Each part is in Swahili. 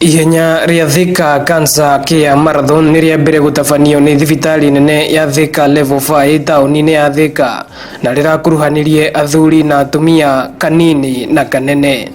Ihenya ria Thika Cancer Care Marathon ni ria mbere gutafanio ni thibitari nene ya Thika Level 5 tauni-ini ya Thika na rirakuruhanirie athuri na atumia kanini na kanene.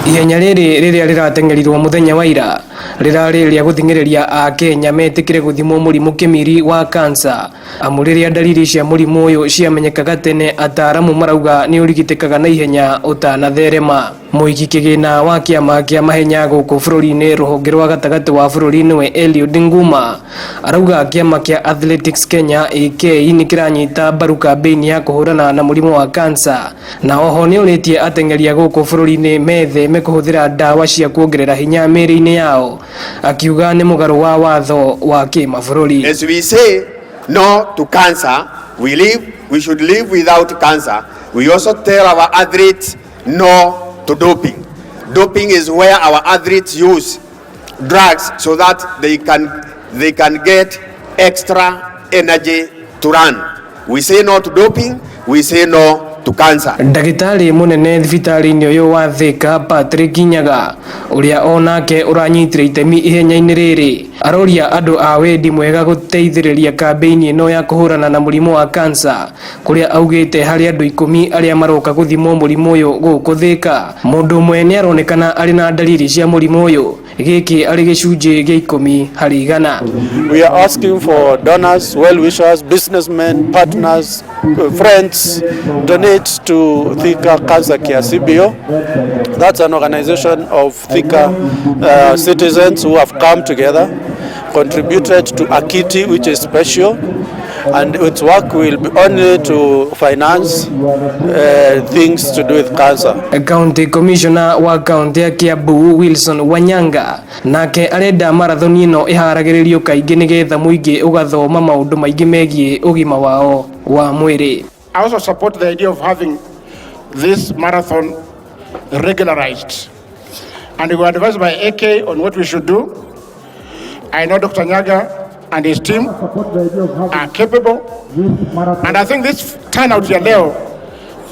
Ihenya riria riratengerirwo muthenya wa ira rirari ria guthingiriria a Kenya metikire guthimwo murimu kimiri wa cancer amu riria dalili cia murimu uyu ciamenyekaga tene ataramu marauga ni urigitikaga na ihenya utanatherema. Muigi kigina wa kiama kia mahenya guku bururi-ini ruhonge rwa gatagati wa bururi niwe Eliud Nguma arauga kiama kia Athletics Kenya AK ni kiranyita mbaru kampeini ya kuhurana na murimu wa cancer na oho ni uritie atengeria guku bururi-ini metheme kuhuthira dawa cia kuongerera hinya miri-ini yao akiuga ni mugaru wa watho wa kimabũrũri. As we say no to cancer, we should live without cancer. We also tell our athletes no to doping. Doping is where our athletes use drugs so that they can get extra energy to run. We say no to doping, we say no to cancer. Ndagitari munene thibitari-ini uyu wa Thika Patrick Nyaga uria onake uranyitire itemi ihenya-ini riri aroria andu a wendi mwega guteithiriria kampeini ino ya kuhurana na murimu wa cancer kuria augite hari andu 10 aria maroka guthimwo murimu uyu guku Thika mundu umwe ni aronekana ari na dalili cia murimu uyu giki ari gicunji gia 10 hari 100. We are asking for donors, well wishers, businessmen, partners, friends donate to Thika Cancer Care CBO. That's an organization of Thika citizens who have come together, contributed to Akiti, which is special, and its work will be only to finance things to do with cancer. County Commissioner wa County ya Kiambu Wilson Wanyanga nake arenda marathon ino iharagiririo kaingi nigetha muingi ugathoma maundu maingi megie ugima wao wa mwiri. I also support the idea of having this marathon regularized, and we were advised by AK on what we should do. I know Dr. Nyaga and his team are capable, and I think this turnout here leo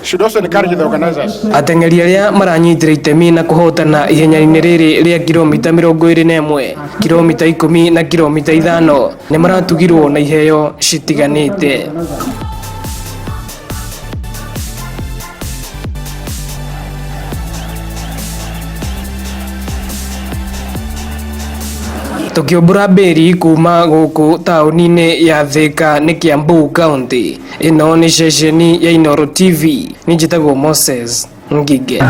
should also encourage the organizers. Atengeri aria maranyitire itemi na kuhotana ihenya-ini riri ria kilomita 21, kilomita 10 na kilomita 5 ni maratugirwo na iheo citiganite. Tukiobura beri kuma guku tauni-ini ya Thika ni Kiambu County. Ino ni ceceni ya Inooro TV. Ninjitagwo Moses Ngige.